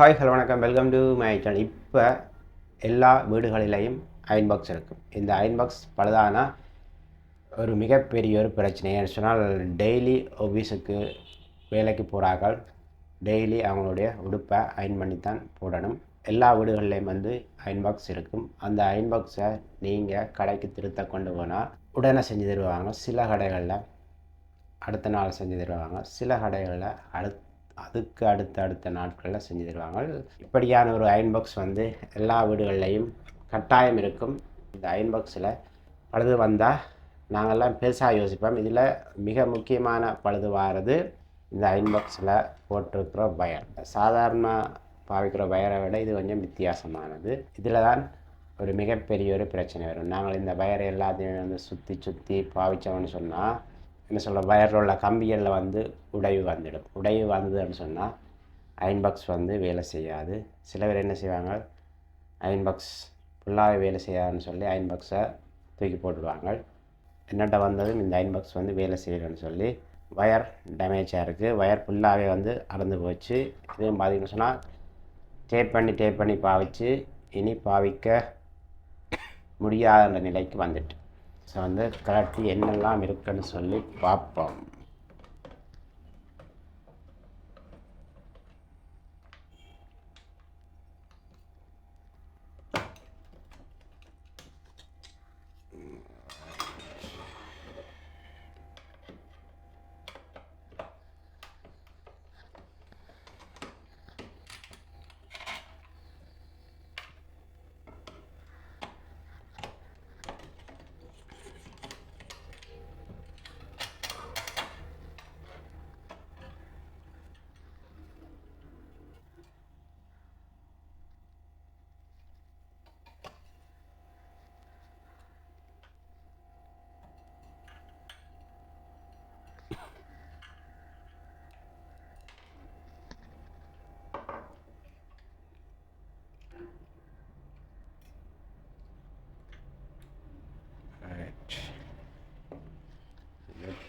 Hi hello வணக்கம், welcome to my channel. இப்போ எல்லா வீடுகளிலையும் அயன் பாக்ஸ் இருக்கும். இந்த அயன் பாக்ஸ் பழுதானா ஒரு மிகப்பெரிய ஒரு பிரச்சனை. ஏன்னு சொன்னால் டெய்லி ஆஃபீஸுக்கு வேலைக்கு போகிறார்கள், டெய்லி அவங்களுடைய உடுப்பை அயன் பண்ணி தான் போடணும். எல்லா வீடுகள்லேயும் அயன் பாக்ஸ் இருக்கும். அந்த அயன் பாக்ஸை நீங்கள் கடைக்கு திருத்த கொண்டு போனால் உடனே செஞ்சு தருவாங்க. சில கடைகளில் அடுத்த நாள் செஞ்சு தருவாங்க, சில கடைகளில் அதுக்கு அடுத்த நாட்களில் செஞ்சு தருவாங்க. இப்படியான ஒரு அயன் பாக்ஸ் எல்லா வீடுகள்லையும் கட்டாயம் இருக்கும். இந்த அயன் பாக்ஸில் பழுது வந்தால் நாங்கள்லாம் பெருசாக யோசிப்போம். இதில் மிக முக்கியமான பழுது வாரது இந்த அயன் பாக்ஸில் போட்டிருக்கிற வயர். சாதாரண பாவிக்கிற வயரை விட இது கொஞ்சம் வித்தியாசமானது. இதில் தான் ஒரு மிகப்பெரிய ஒரு பிரச்சனை வரும். நாங்கள் இந்த வயரை எல்லாத்தையும் சுற்றி பாவித்தோம்னு சொன்னால் என்ன சொல்ல, வயரில் உள்ள கம்பிகளில் உடைவு வந்துடும். உடைவு வந்ததுன்னு சொன்னால் அயன் பாக்ஸ் வேலை செய்யாது. சில பேர் என்ன செய்வாங்க, அயன் பாக்ஸ் ஃபுல்லாகவே வேலை செய்யாதுன்னு சொல்லி அயன் பாக்ஸை தூக்கி போட்டுடுவாங்க. என்னட்ட வந்ததும் இந்த அயன் பாக்ஸ் வேலை செய்யணும்னு சொல்லி வயர் டேமேஜாக இருக்குது, வயர் ஃபுல்லாகவே அறந்து போச்சு. இதுவும் பார்த்திங்கன்னு சொன்னால் டேப் பண்ணி பாவிச்சு இனி பாவிக்க முடியாத நிலைக்கு வந்துட்டு. ஸோ கலட்டி என்னெல்லாம் இருக்குன்னு சொல்லி பார்ப்போம்.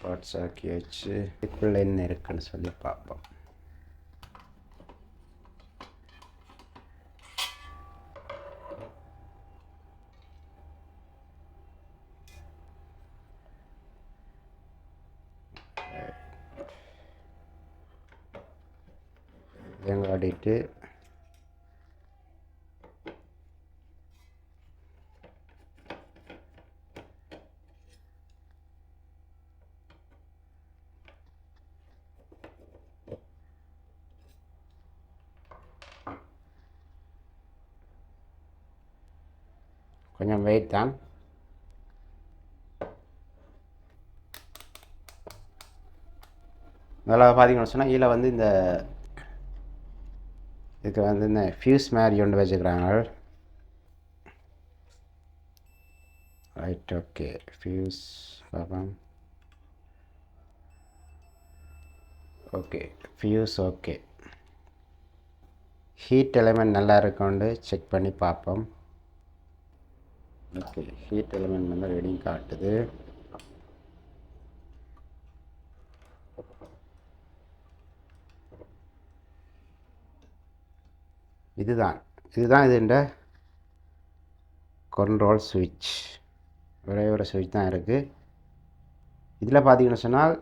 பார்ட்ஸ் ஆக்கி வச்சு இதுக்குள்ளே என்ன இருக்குன்னு சொல்லி பார்ப்போம். ஆடிட்டு கொஞ்சம் வெயிட் தான். நல்லா பார்த்தீங்கன்னு சொன்னால் இதில் இந்த இதுக்கு இந்த ஃபியூஸ் மாதிரி ஒன்று வச்சுக்கிறாங்க. Right, okay. ஃபியூஸ் பார்ப்போம். Okay, fuse okay. Heat element நல்லா இருக்கும்னு செக் பண்ணி பார்ப்போம். ஓகே, ஹீட் எலிமெண்ட் ரீடிங் காட்டுது. இதுதான் இதுண்ட கண்ட்ரோல் சுவிட்ச். ஒரே ஒரு சுவிட்ச் தான் இருக்குது. இதில் பார்த்தீங்கன்னு சொன்னால்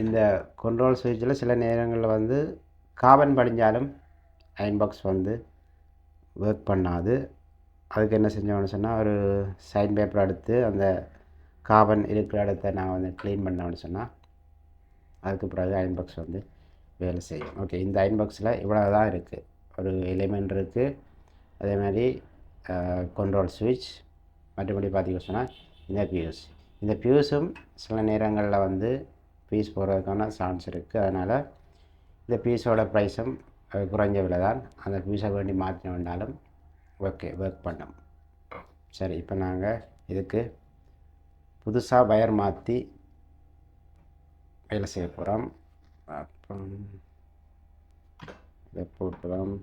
இந்த கண்ட்ரோல் சுவிட்சில் சில நேரங்களில் கார்பன் படிஞ்சாலும் அயன் பாக்ஸ் ஒர்க் பண்ணாது. அதுக்கு என்ன செஞ்சோம்னு சொன்னால் ஒரு சைன் பேப்பர் எடுத்து அந்த கார்பன் இருக்கிற இடத்த நாங்கள் க்ளீன் பண்ணோம்னு சொன்னால் அதுக்கு பிறகு அயன் பாக்ஸ் வேலை செய்யும். ஓகே, இந்த அயன் பாக்ஸில் இவ்வளோ தான் இருக்குது. ஒரு எலிமெண்ட் இருக்குது, அதே மாதிரி கண்ட்ரோல் சுவிட்ச், மற்றபடி பார்த்திங்கன்னு சொன்னால் இந்த ஃபியூஸும் சில நேரங்களில் பீஸ் போகிறதுக்கான சான்ஸ் இருக்குது. அதனால் இந்த பீஸோட ப்ரைஸும் குறைஞ்ச விலை தான். அந்த பீஸை வேண்டி மாற்றின வேண்டாலும் ஓகே, ஒர்க் பண்ணோம். சரி, இப்போ நாங்கள் இதுக்கு புதுசாக வயர் மாற்றி வேலை செய்ய போகிறோம். அப்புறம் இதை போட்டுலாம்.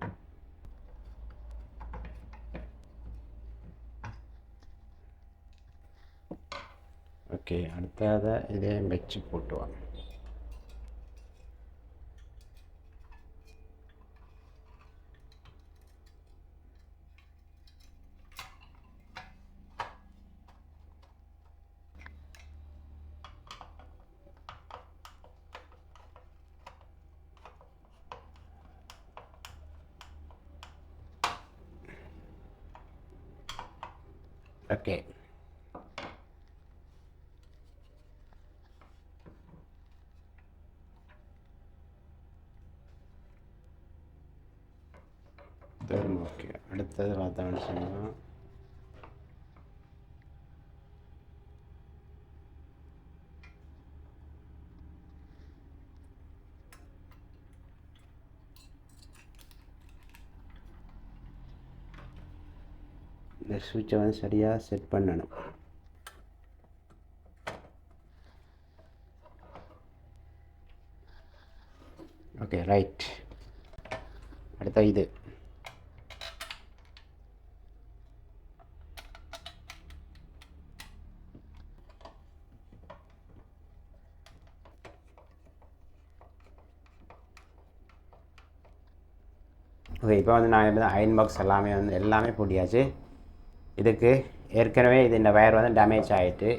ஓகே, அடுத்ததை இதே வச்சு போட்டுவாங்க. Okay, okay. அடுத்தது பார்த்தோம்னு சொன்னால் இந்த சுவிட்சை வந்து சரியாக செட் பண்ணணும். Okay, right. அடுத்த இது ஓகே. இப்போ வந்து நான் வந்து அயன் பாக்ஸ் எல்லாமே போட்டியாச்சு. இதுக்கு ஏற்கனவே இந்த வயர் வந்து டேமேஜ் ஆகிட்டு,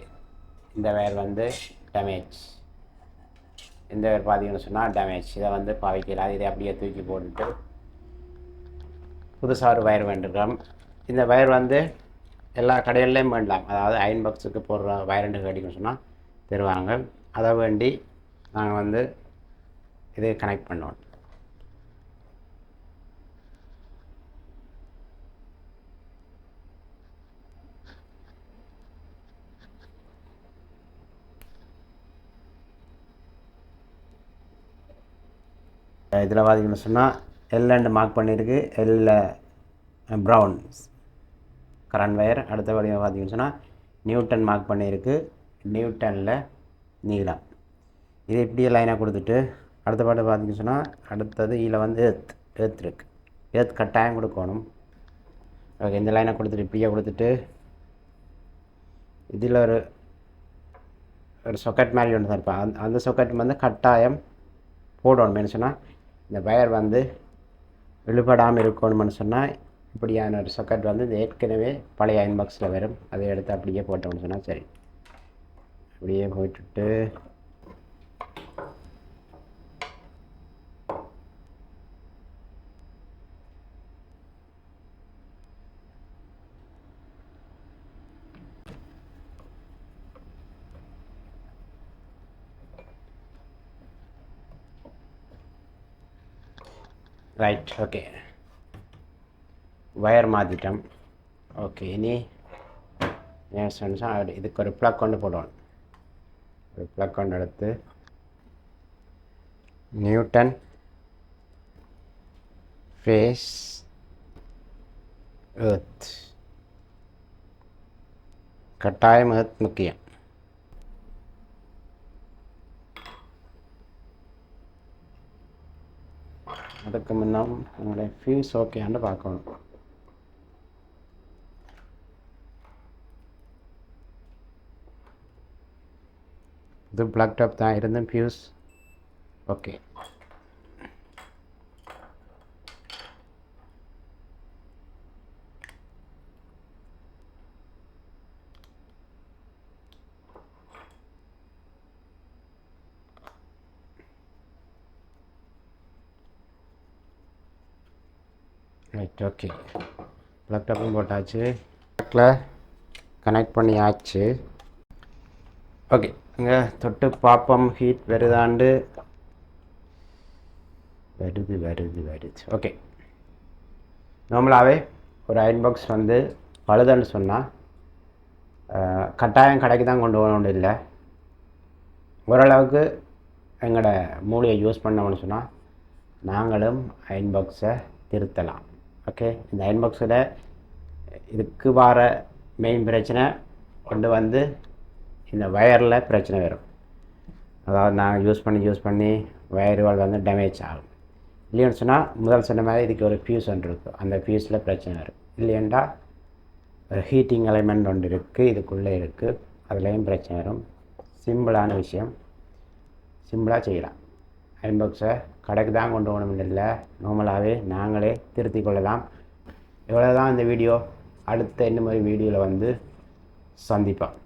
இந்த வயர் வந்து டேமேஜ், இந்த வயர் பார்த்தீங்கன்னு சொன்னால் டேமேஜ். இதை வந்து பாவிக்கலாம். இதை அப்படியே தூக்கி போட்டுட்டு புதுசாக ஒரு வயர் வேண்டியிருக்கோம். இந்த வயர் வந்து எல்லா கடைகள்லேயும் வேண்டலாம். அதாவது அயன் பாக்ஸுக்கு போடுற வயர்ண்டு கேட்டிங்கன்னு சொன்னால் தருவாங்க. அதை வேண்டி நாங்கள் வந்து இதை கனெக்ட் பண்ணுவோம். இதில் பார்த்தீங்கன்னு சொன்னால் எல் மார்க் பண்ணியிருக்கு. Brown current wire. அடுத்தபடி பார்த்தீங்கன்னு சொன்னால் நியூட்டன் மார்க் பண்ணியிருக்கு. நியூட்டனில் நீளம். இது இப்படியே லைனாக கொடுத்துட்டு அடுத்த பாட்டு பார்த்தீங்கன்னு சொன்னால் அடுத்தது இதில் வந்து ஏர்த் இருக்குது. ஏர்த் கட்டாயம் கொடுக்கணும். ஓகே, இந்த லைனை கொடுத்துட்டு இப்படியே கொடுத்துட்டு இதில் ஒரு சொக்கெட் மாதிரி ஒன்று தான் இருப்பேன். அந்த சொக்கெட் வந்து கட்டாயம் போடணும்னு சொன்னால் இந்த வயர் வந்து விழுபடாமல் இருக்கணும்னு சொன்னால் இப்படியான ஒரு சொக்கெட் வந்து இந்த ஏற்கனவே பழைய அயன் பாக்ஸில் வரும். அதை எடுத்து அப்படியே போட்டோம்னு சொன்னால் சரி. அப்படியே போட்டுட்டு ரைட். ஓகே, வயர் மாற்றிட்டோம். ஓகே, இனி இதுக்கு ஒரு ப்ளக் கொண்டு போடுவோம். ஒரு ப்ளக் கொண்டு எடுத்து நியூட்டன் ஃபேஸ் எர்த், கட்டாயம் எர்த் முக்கியம். அதுக்கு முன்னால் உங்களுடைய ஃபியூஸ் ஓகேன்னு பார்க்கணும். இது பிளக் டாப் தான் இருந்தும் fuse okay. Right. Okay, plug டாப்பும் போட்டாச்சு. ப்ளக்கில் கனெக்ட் பண்ணியாச்சு. ஓகே, இங்கே தொட்டு பார்ப்போம் ஹீட் வருதாண்டு. வருது. ஓகே, நார்மலாகவே ஒரு அயன் பாக்ஸ் வந்து பழுதுன்னு சொன்னால் கட்டாயம் கடைக்கு தான் கொண்டு போகணும்னு இல்லை. ஓரளவுக்கு எங்களோட மூளையை யூஸ் பண்ணோம்னு சொன்னால் நாங்களும் அயன் பாக்ஸை திருத்தலாம். ஓகே, இந்த அயன் பாக்ஸில் இதுக்கு வர மெயின் பிரச்சனை கொண்டு வந்து இந்த வயரில் பிரச்சனை வரும். அதாவது நாங்கள் யூஸ் பண்ணி வயர்கள் வந்து டேமேஜ் ஆகும். இல்லைன்னு சொன்னால் முதல் சொன்ன மாதிரி இதுக்கு ஒரு ஃபியூஸ் ஒன்று இருக்குது. அந்த ஃபியூஸில் பிரச்சனை வரும். இல்லையெண்டா ஒரு ஹீட்டிங் எலிமெண்ட் ஒன்று இருக்குது, இதுக்குள்ளே இருக்குது, அதுலேயும் பிரச்சனை வரும். சிம்பிளான விஷயம், சிம்பிளாக செய்யலாம். அயன் பாக்ஸை கடைக்கு தான் கொண்டு போகணும்னு இல்லை, நார்மலாகவே நாங்களே திருத்தி கொள்ளலாம். இவ்வளோ தான் இந்த வீடியோ. அடுத்த இந்த மாதிரி வீடியோவில் வந்து சந்திப்போம்.